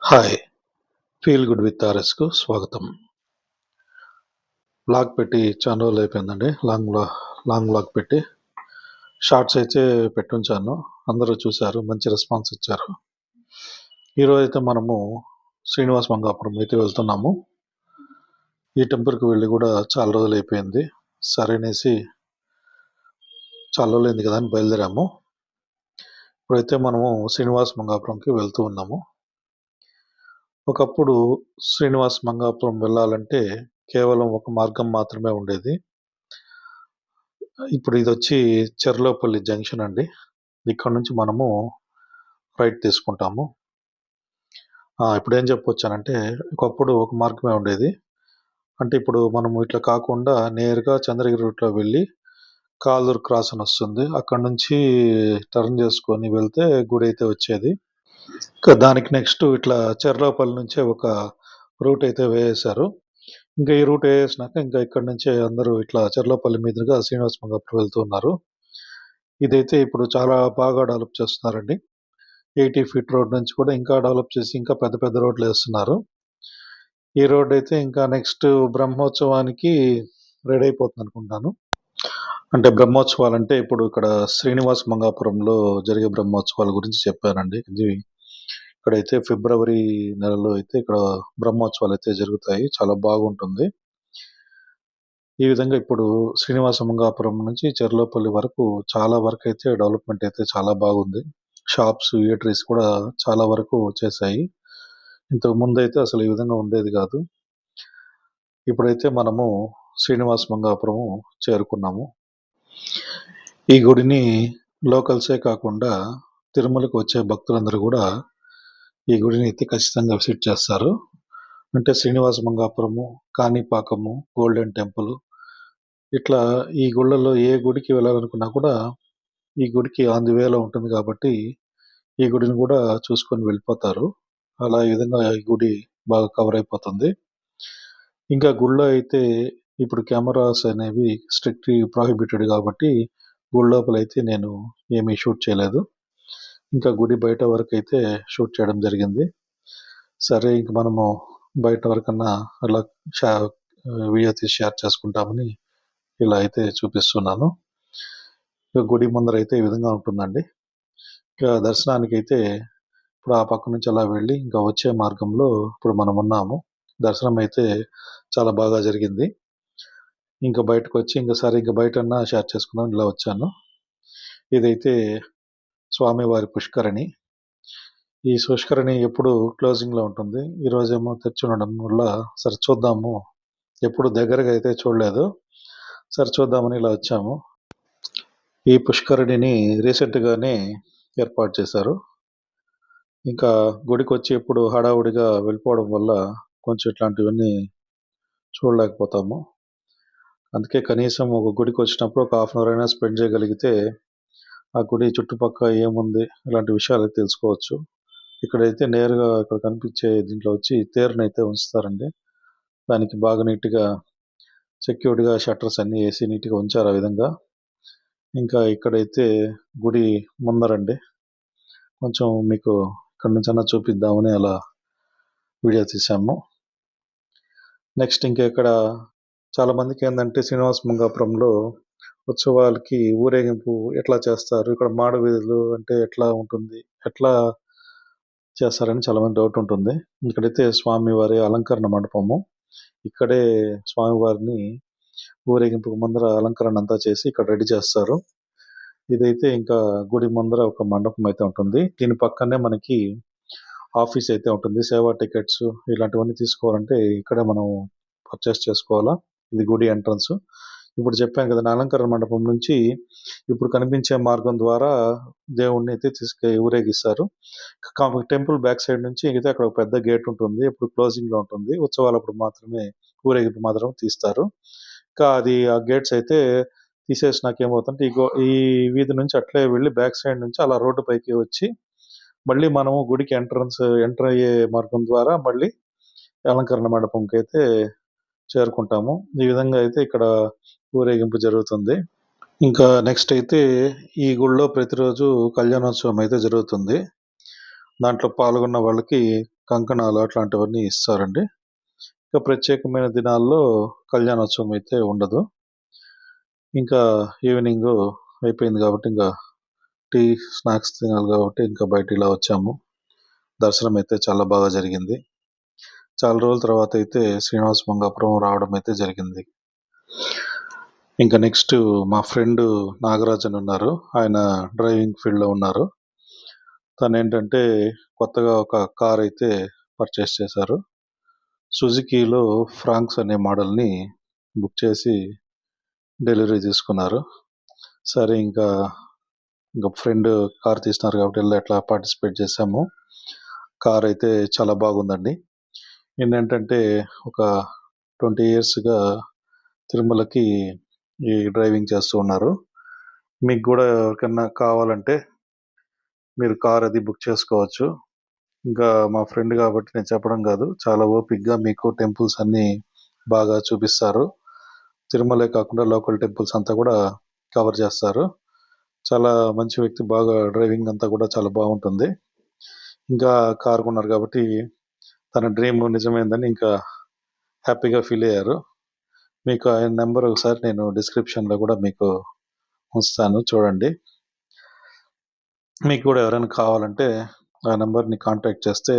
Hi! Feel good with ఆర్ఎస్‌కు స్వాగతం. Vlog పెట్టి చాలా రోజులయిపోయిందండి. లాంగ్ వ్లాగ్ పెట్టి. షార్ట్స్ అయితే పెట్టుంచాను. అందరూ చూసారు. మంచి రెస్పాన్స్ ఇచ్చారు. ఈరోజైతే మనము శ్రీనివాస మంగాపురం అయితే వెళ్తున్నాము. ఈ టెంపుల్‌కి వెళ్ళి కూడా చాలా రోజులయిపోయింది. సరే అనేసి చాలా రోజులైంది కదా అని బయలుదేరాము. ఇప్పుడైతే మనము శ్రీనివాస మంగాపురంకి వెళ్తూ ఉన్నాము. ఒకప్పుడు శ్రీనివాస మంగాపురం వెళ్ళాలంటే కేవలం ఒక మార్గం మాత్రమే ఉండేది. ఇప్పుడు ఇదొచ్చి చెర్లోపల్లి జంక్షన్ అండి. ఇక్కడ నుంచి మనము రైట్ తీసుకుంటాము. ఇప్పుడేం చెప్పొచ్చానంటే ఒకప్పుడు ఒక మార్గమే ఉండేది. అంటే ఇప్పుడు మనము ఇట్లా కాకుండా నేరుగా చంద్రగిరి రూట్‌లో వెళ్ళి కాలూరు క్రాస్ అని వస్తుంది. అక్కడి నుంచి టర్న్ చేసుకొని వెళ్తే గుడి అయితే వచ్చేది. దానికి నెక్స్ట్ ఇట్లా చెర్లోపల్లి నుంచే ఒక రూట్ అయితే వేసేశారు. ఇంకా ఈ రూట్ వేసేసినాక ఇంకా ఇక్కడి నుంచే అందరూ ఇట్లా చెర్లోపల్లి మీదుగా శ్రీనివాస మంగాపురం వెళ్తూ ఉన్నారు. ఇదైతే ఇప్పుడు చాలా బాగా డెవలప్ చేస్తున్నారండి. 80 ఫీట్ రోడ్ నుంచి కూడా ఇంకా డెవలప్ చేసి ఇంకా పెద్ద పెద్ద రోడ్లు వేస్తున్నారు. ఈ రోడ్ అయితే ఇంకా నెక్స్ట్ బ్రహ్మోత్సవానికి రెడీ అయిపోతుంది అనుకుంటాను. అంటే బ్రహ్మోత్సవాలంటే ఇప్పుడు ఇక్కడ శ్రీనివాస మంగాపురంలో జరిగే బ్రహ్మోత్సవాల గురించి చెప్పానండి. ఇక్కడైతే ఫిబ్రవరి నెలలో అయితే ఇక్కడ బ్రహ్మోత్సవాలు అయితే జరుగుతాయి. చాలా బాగుంటుంది. ఈ విధంగా ఇప్పుడు శ్రీనివాస మంగాపురం నుంచి చెర్లోపల్లి వరకు చాలా వరకు అయితే డెవలప్మెంట్ అయితే చాలా బాగుంది. షాప్స్, ఈటరీస్ కూడా చాలా వరకు వచ్చేసాయి. ఇంతకు ముందైతే అసలు ఈ విధంగా ఉండేది కాదు. ఇప్పుడైతే మనము శ్రీనివాస మంగాపురము చేరుకున్నాము. ఈ గుడిని లోకల్సే కాకుండా తిరుమలకు వచ్చే భక్తులందరూ కూడా ఈ గుడిని అయితే ఖచ్చితంగా విజిట్ చేస్తారు. అంటే శ్రీనివాస మంగాపురము, కాణిపాకము, గోల్డెన్ టెంపుల్ ఇట్లా ఈ గుళ్ళల్లో ఏ గుడికి వెళ్ళాలనుకున్నా కూడా ఈ గుడికి ఆన్ ది వేలో ఉంటుంది కాబట్టి ఈ గుడిని కూడా చూసుకొని వెళ్ళిపోతారు. అలా ఈ విధంగా ఈ గుడి బాగా కవర్ అయిపోతుంది. ఇంకా గుడిలో అయితే ఇప్పుడు కెమెరాస్ అనేవి స్ట్రిక్ట్‌లీ ప్రొహిబిటెడ్ కాబట్టి గుడి లోపలైతే నేను ఏమీ షూట్ చేయలేదు. ఇంకా గుడి బయట వరకైతే షూట్ చేయడం జరిగింది. సరే ఇంక మనము బయట వరకన్నా అలా వీడియో తీసి షేర్ చేసుకుంటామని ఇలా అయితే చూపిస్తున్నాను. గుడి ముందరైతే ఈ విధంగా ఉంటుందండి. ఇక దర్శనానికైతే ఇప్పుడు ఆ పక్క నుంచి అలా వెళ్ళి ఇంకా వచ్చే మార్గంలో ఇప్పుడు మనం ఉన్నాము. దర్శనం అయితే చాలా బాగా జరిగింది. ఇంకా బయటకొచ్చి ఇంక బయటన్నా షేర్ చేసుకుందాం ఇలా వచ్చాను. ఇదైతే స్వామివారి పుష్కరిణి. ఈ పుష్కరిణి ఎప్పుడు క్లోజింగ్‌లో ఉంటుంది. ఈరోజేమో తెరిచి ఉండడం వల్ల సరే చూద్దాము. ఎప్పుడు దగ్గరగా అయితే చూడలేదు. సరే చూద్దామని ఇలా వచ్చాము. ఈ పుష్కరిణిని రీసెంట్‌గానే ఏర్పాటు చేశారు. ఇంకా గుడికొచ్చి ఎప్పుడు హడావుడిగా వెళ్ళిపోవడం వల్ల కొంచెం ఇట్లాంటివన్నీ చూడలేకపోతాము. అందుకే కనీసం ఒక గుడికొచ్చినప్పుడు ఒక హాఫ్ అన్ అవర్ అయినా స్పెండ్ చేయగలిగితే ఆ గుడి చుట్టుపక్కల ఏముంది ఇలాంటి విషయాలు తెలుసుకోవచ్చు. ఇక్కడైతే నేరుగా ఇక్కడ కనిపించే దీంట్లో వచ్చి తేరునైతే ఉంచుతారండి. దానికి బాగా నీట్‌గా సెక్యూర్డ్‌గా షట్టర్స్ అన్నీ ఏసి నీట్‌గా ఉంచారు ఆ విధంగా. ఇంకా ఇక్కడైతే గుడి ముందరండి. కొంచెం మీకు ఇక్కడి నుంచన్నా చూపిద్దామని అలా వీడియో తీశాము. నెక్స్ట్ ఇంకా ఇక్కడ చాలామందికి ఏందంటే శ్రీనివాస మంగాపురంలో ఉత్సవాలకి ఊరేగింపు ఎట్లా చేస్తారు? ఇక్కడ మాడ వీధులు అంటే ఎట్లా ఉంటుంది? ఎట్లా చేస్తారని చాలామంది డౌట్ ఉంటుంది. ఇక్కడైతే స్వామివారి అలంకరణ మండపము. ఇక్కడే స్వామివారిని ఊరేగింపుకు ముందర అలంకరణ అంతా చేసి ఇక్కడ రెడీ చేస్తారు. ఇదైతే ఇంకా గుడి ముందర ఒక మండపం అయితే ఉంటుంది. దీని పక్కనే మనకి ఆఫీస్ అయితే ఉంటుంది. సేవా టికెట్స్ ఇలాంటివన్నీ తీసుకోవాలంటే ఇక్కడే మనం పర్చేస్ చేసుకోవాలా. ఇది గుడి ఎంట్రన్స్. ఇప్పుడు చెప్పాను కదా! అలంకరణ మండపం నుంచి ఇప్పుడు కనిపించే మార్గం ద్వారా దేవుడిని అయితే ఊరేగిస్తారు. టెంపుల్ బ్యాక్ సైడ్ నుంచి అయితే అక్కడ ఒక పెద్ద గేట్ ఉంటుంది. ఎప్పుడు క్లోజింగ్‌లో ఉంటుంది. ఉత్సవాలప్పుడు మాత్రమే ఊరేగింపు మాత్రం తీస్తారు. ఇంకా అది ఆ గేట్స్ అయితే తీసేసినాక ఏమవుతుందంటే ఈ వీధి నుంచి అట్లే వెళ్ళి బ్యాక్ సైడ్ నుంచి అలా రోడ్డు పైకి వచ్చి మళ్ళీ మనము గుడికి ఎంటర్ అయ్యే మార్గం ద్వారా మళ్ళీ అలంకరణ మండపంకైతే చేరుకుంటాము. ఈ విధంగా అయితే ఇక్కడ ఊరేగింపు జరుగుతుంది. ఇంకా నెక్స్ట్ అయితే ఈ గుడిలో ప్రతిరోజు కళ్యాణోత్సవం అయితే జరుగుతుంది. దాంట్లో పాల్గొన్న వాళ్ళకి కంకణాలు అట్లాంటివన్నీ ఇస్తారండి. ఇంకా ప్రత్యేకమైన దినాల్లో కళ్యాణోత్సవం అయితే ఉండదు. ఇంకా ఈవినింగ్ అయిపోయింది కాబట్టి ఇంకా టీ, స్నాక్స్ తినాలి కాబట్టి ఇంకా బయట ఇలా వచ్చాము. దర్శనం అయితే చాలా బాగా జరిగింది. చాలా రోజుల తర్వాత అయితే శ్రీనివాస మంగాపురం రావడం అయితే జరిగింది. ఇంకా నెక్స్ట్ మా ఫ్రెండ్ నాగరాజ్ అని ఉన్నారు. ఆయన డ్రైవింగ్ ఫీల్డ్‌లో ఉన్నారు. తనేంటంటే కొత్తగా ఒక కార్ అయితే పర్చేస్ చేశారు. సుజుకీలో ఫ్రాంక్స్ అనే మోడల్‌ని బుక్ చేసి డెలివరీ తీసుకున్నారు. సరే ఇంకా ఫ్రెండ్ కార్ తీస్తున్నారు కాబట్టి ఎళ్లి అట్లా పార్టిసిపేట్ చేశాము. కార్ అయితే చాలా బాగుందండి. ఏంటంటే ఒక 20 ఇయర్స్‌గా తిరుమలకి ఈ డ్రైవింగ్ చేస్తూ ఉన్నారు. మీకు గూడా ఎవరికన్నా కావాలంటే మీరు కార్ అది బుక్ చేసుకోవచ్చు. ఇంకా మా ఫ్రెండ్ కాబట్టి నేను చెప్పడం కాదు. చాలా ఓపికగా మీకు టెంపుల్స్ అన్నీ బాగా చూపిస్తారు. తిరుమలే కాకుండా లోకల్ టెంపుల్స్ అంతా కూడా కవర్ చేస్తారు. చాలా మంచి వ్యక్తి. బాగా డ్రైవింగ్ అంతా కూడా చాలా బాగుంటుంది. ఇంకా కార్ కొన్నారు కాబట్టి తన డ్రీమ్ నిజమైందని ఇంకా హ్యాపీగా ఫీల్ అయ్యారు. మీకు ఆయన నెంబర్ ఒకసారి నేను డిస్క్రిప్షన్‌లో కూడా మీకు ఉంచుతాను చూడండి. మీకు కూడా ఎవరైనా కావాలంటే ఆ నెంబర్‌ని కాంటాక్ట్ చేస్తే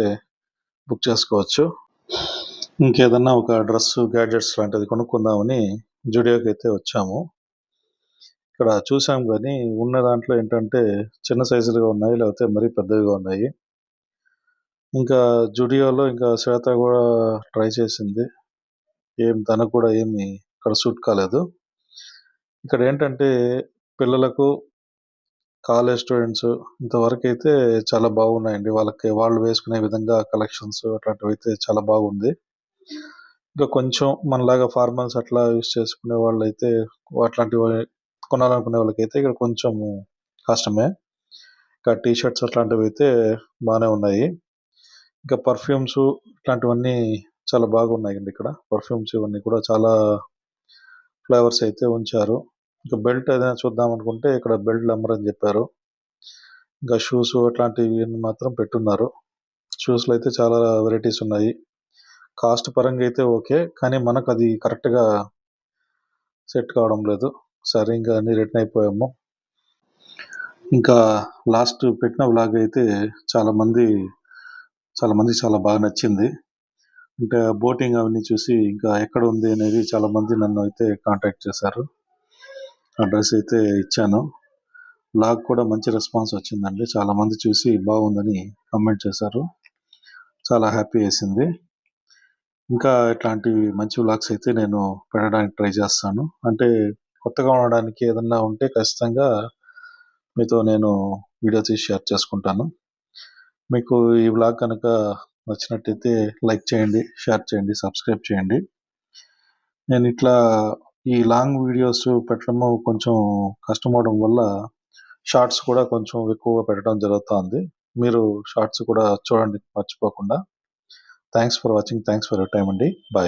బుక్ చేసుకోవచ్చు. ఇంకేదన్నా ఒక డ్రెస్సు, గ్యాడ్జెట్స్ లాంటిది కొనుక్కుందామని జూడియోకి అయితే వచ్చాము. ఇక్కడ చూసాం గానీ ఉన్న దాంట్లో ఏంటంటే చిన్న సైజులుగా ఉన్నాయి. లేకపోతే మరీ పెద్దవిగా ఉన్నాయి. ఇంకా జూడియోలో ఇంకా శ్వేత కూడా ట్రై చేసింది. తనకు కూడా ఏమి ఇక్కడ సూట్ కాలేదు. ఇక్కడ ఏంటంటే పిల్లలకు, కాలేజ్ స్టూడెంట్స్ ఇంతవరకైతే చాలా బాగున్నాయండి. వాళ్ళు వేసుకునే విధంగా కలెక్షన్స్ అట్లాంటివైతే చాలా బాగుంది. ఇంకా కొంచెం మనలాగా ఫార్మల్స్ అట్లా యూజ్ చేసుకునే వాళ్ళైతే అట్లాంటివి కొనాలనుకునే వాళ్ళకైతే ఇక్కడ కొంచెం కష్టమే. ఇంకా టీ షర్ట్స్ అట్లాంటివైతే బానే ఉన్నాయి. ఇంకా పర్ఫ్యూమ్స్ ఇట్లాంటివన్నీ చాలా బాగున్నాయండి ఇక్కడ. పర్ఫ్యూమ్స్ ఇవన్నీ కూడా చాలా ఫ్లేవర్స్ అయితే ఉంచారు. ఇంకా బెల్ట్ ఏదైనా చూద్దాం అనుకుంటే ఇక్కడ బెల్ట్‌లు అమ్మరని చెప్పారు. ఇంకా షూస్ అట్లాంటివి మాత్రం పెట్టున్నారు. షూస్‌లో అయితే చాలా వెరైటీస్ ఉన్నాయి. కాస్ట్ పరంగా అయితే ఓకే. కానీ మనకది కరెక్ట్‌గా సెట్ కావడం లేదు. సరే ఇంకా అన్నీ రిటర్న్ అయిపోయాము. ఇంకా లాస్ట్ పెట్టిన వ్లాగ్ అయితే చాలామందికి చాలా బాగా నచ్చింది. అంటే బోటింగ్ అవన్నీ చూసి ఇంకా ఎక్కడ ఉంది అనేది చాలామంది నన్ను అయితే కాంటాక్ట్ చేశారు. అడ్రెస్ అయితే ఇచ్చాను. వ్లాగ్ కూడా మంచి రెస్పాన్స్ వచ్చిందండి. చాలామంది చూసి బాగుందని కామెంట్ చేశారు. చాలా హ్యాపీ వేసింది. ఇంకా ఇట్లాంటి మంచి వ్లాగ్స్ అయితే నేను పెట్టడానికి ట్రై చేస్తాను. అంటే కొత్తగా ఉండడానికి ఏదన్నా ఉంటే ఖచ్చితంగా మీతో నేను వీడియో తీసి షేర్ చేసుకుంటాను. మీకు ఈ వ్లాగ్ కనుక నచ్చినట్టయితే లైక్ చేయండి, షేర్ చేయండి, సబ్స్క్రైబ్ చేయండి. నేను ఇట్లా ఈ లాంగ్ వీడియోస్ పెట్టడము కొంచెం కష్టమవడం వల్ల షార్ట్స్ కూడా కొంచెం ఎక్కువగా పెట్టడం జరుగుతుంది. మీరు షార్ట్స్ కూడా చూడండి మర్చిపోకుండా. Thanks for watching. Thanks for your time అండి. బాయ్.